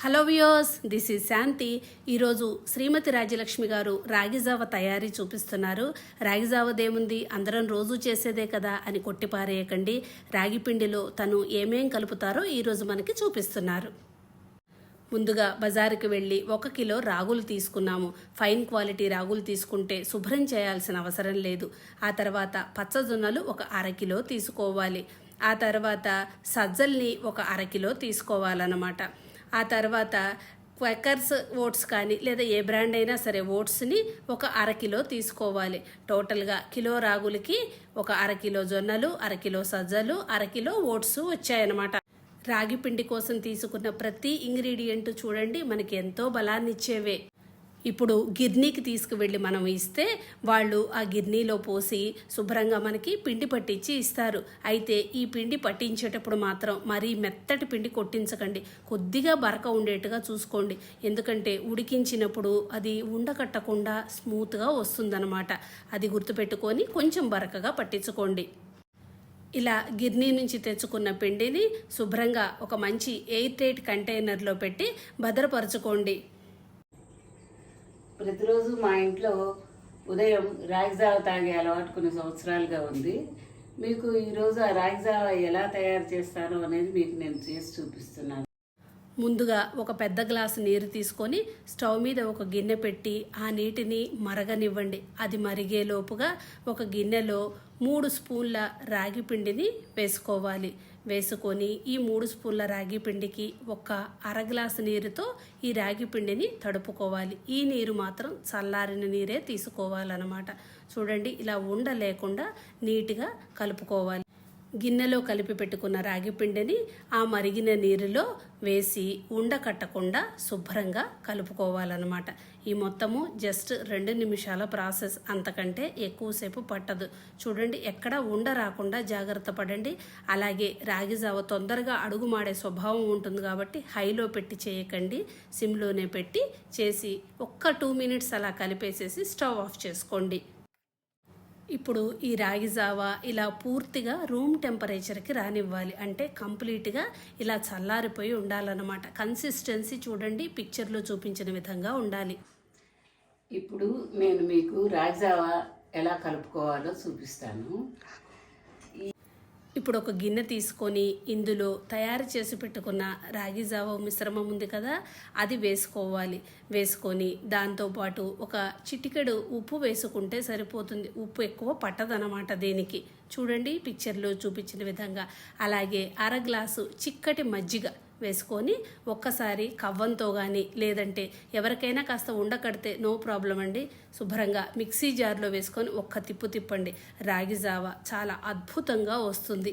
Hello viewers, this is శాంతి. ఈరోజు శ్రీమతి రాజ్యలక్ష్మి గారు రాగిజావ తయారీ చూపిస్తున్నారు. రాగిజావదేముంది, అందరం రోజు చేసేదే కదా అని కొట్టిపారేయకండి. రాగి పిండిలో తను ఏమేం కలుపుతారో ఈరోజు మనకి చూపిస్తున్నారు. ముందుగా బజారుకి వెళ్ళి 1 కిలో రాగులు తీసుకున్నాము. ఫైన్ క్వాలిటీ రాగులు తీసుకుంటే శుభ్రం చేయాల్సిన అవసరం లేదు. ఆ తర్వాత పచ్చజొన్నలు 1/2 కిలో తీసుకోవాలి. ఆ తర్వాత సజ్జల్ని 1/2 కిలో తీసుకోవాలన్నమాట. ఆ తర్వాత క్వెకర్స్ ఓట్స్ కానీ లేదా ఏ బ్రాండ్ అయినా సరే ఓట్స్ని 1/2 కిలో తీసుకోవాలి. టోటల్గా కిలో రాగులకి 1/2 కిలో జొన్నలు, 1/2 కిలో సజ్జలు, 1/2 కిలో ఓట్స్ వచ్చాయన్నమాట. రాగి పిండి కోసం తీసుకున్న ప్రతి ఇంగ్రీడియంట్ చూడండి మనకి ఎంతో బలాన్ని ఇచ్చేవే. ఇప్పుడు గిర్నీకి తీసుకువెళ్ళి మనం ఇస్తే వాళ్ళు ఆ గిర్నీలో పోసి శుభ్రంగా మనకి పిండి పట్టించి ఇస్తారు. అయితే ఈ పిండి పట్టించేటప్పుడు మాత్రం మరీ మెత్తటి పిండి కొట్టించకండి, కొద్దిగా బరక ఉండేట్టుగా చూసుకోండి. ఎందుకంటే ఉడికించినప్పుడు అది ఉండకట్టకుండా స్మూత్గా వస్తుందన్నమాట. అది గుర్తుపెట్టుకొని కొంచెం బరకగా పట్టించుకోండి. ఇలా గిర్నీ నుంచి తెచ్చుకున్న పిండిని శుభ్రంగా ఒక మంచి ఎయిర్ టైట్ కంటైనర్లో పెట్టి భద్రపరచుకోండి. ప్రతిరోజు మా ఇంట్లో ఉదయం రాగి జావ తాగే అలవాటు కొన్ని సంవత్సరాలుగా ఉంది. మీకు ఈరోజు ఆ రాగి జావ ఎలా తయారు చేస్తారో అనేది మీకు నేను చేసి చూపిస్తున్నాను. ముందుగా ఒక పెద్ద గ్లాసు నీరు తీసుకొని స్టవ్ మీద ఒక గిన్నె పెట్టి ఆ నీటిని మరగనివ్వండి. అది మరిగేలోపుగా ఒక గిన్నెలో 3 స్పూన్ల రాగి పిండిని వేసుకోవాలి. వేసుకొని ఈ 3 స్పూన్ల రాగి పిండికి 1/2 గ్లాసు నీరుతో ఈ రాగి పిండిని తడుపుకోవాలి. ఈ నీరు మాత్రం చల్లారిన నీరే తీసుకోవాలన్నమాట. చూడండి, ఇలా ఉండలేకుండా నీట్గా కలుపుకోవాలి. గిన్నెలో కలిపి పెట్టుకున్న రాగి పిండిని ఆ మరిగిన నీరులో వేసి ఉండకట్టకుండా శుభ్రంగా కలుపుకోవాలన్నమాట. ఈ మొత్తము జస్ట్ 2 నిమిషాల ప్రాసెస్, అంతకంటే ఎక్కువసేపు పట్టదు. చూడండి, ఎక్కడ ఉండ రాకుండా జాగ్రత్త పడండి. అలాగే రాగి జావ తొందరగా అడుగు మాడే స్వభావం ఉంటుంది కాబట్టి హైలో పెట్టి చేయకండి, సిమ్లోనే పెట్టి చేసి 2 మినిట్స్ అలా కలిపేసేసి స్టవ్ ఆఫ్ చేసుకోండి. ఇప్పుడు ఈ రాగి జావ ఇలా పూర్తిగా రూమ్ టెంపరేచర్కి రానివ్వాలి. అంటే కంప్లీట్గా ఇలా చల్లారిపోయి ఉండాలన్నమాట. కన్సిస్టెన్సీ చూడండి, పిక్చర్లో చూపించిన విధంగా ఉండాలి. ఇప్పుడు నేను మీకు రాగి జావ ఎలా కలుపుకోవాలో చూపిస్తాను. ఇప్పుడు ఒక గిన్నె తీసుకొని ఇందులో తయారు చేసి పెట్టుకున్న రాగి జావ మిశ్రమం ఉంది కదా, అది వేసుకోవాలి. వేసుకొని దాంతోపాటు ఒక చిటికెడు ఉప్పు వేసుకుంటే సరిపోతుంది. ఉప్పు ఎక్కువ పట్టదనమాట దీనికి. చూడండి పిక్చర్లో చూపించిన విధంగా. అలాగే 1/2 గ్లాసు చిక్కటి మజ్జిగ వేసుకొని ఒక్కసారి కవ్వంతో కానీ లేదంటే ఎవరికైనా కాస్త ఉండకడితే నో ప్రాబ్లం అండి, శుభ్రంగా మిక్సీ జార్లో వేసుకొని ఒక్క తిప్పు తిప్పండి. రాగి జావ చాలా అద్భుతంగా వస్తుంది.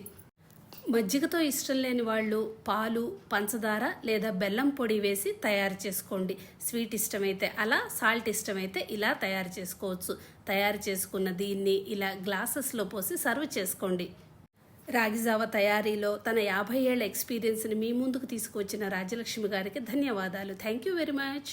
మజ్జిగతో ఇష్టం లేని వాళ్ళు పాలు, పంచదార లేదా బెల్లం పొడి వేసి తయారు చేసుకోండి. స్వీట్ ఇష్టమైతే అలా, సాల్ట్ ఇష్టమైతే ఇలా తయారు చేసుకోవచ్చు. తయారు చేసుకున్న దీన్ని ఇలా గ్లాసెస్లో పోసి సర్వ్ చేసుకోండి. రాగి జావ తయారీలో తన 50 ఏళ్ల ఎక్స్పీరియన్స్ని మీ ముందుకు తీసుకువచ్చిన రాజ్యలక్ష్మి గారికి ధన్యవాదాలు. Thank you very much.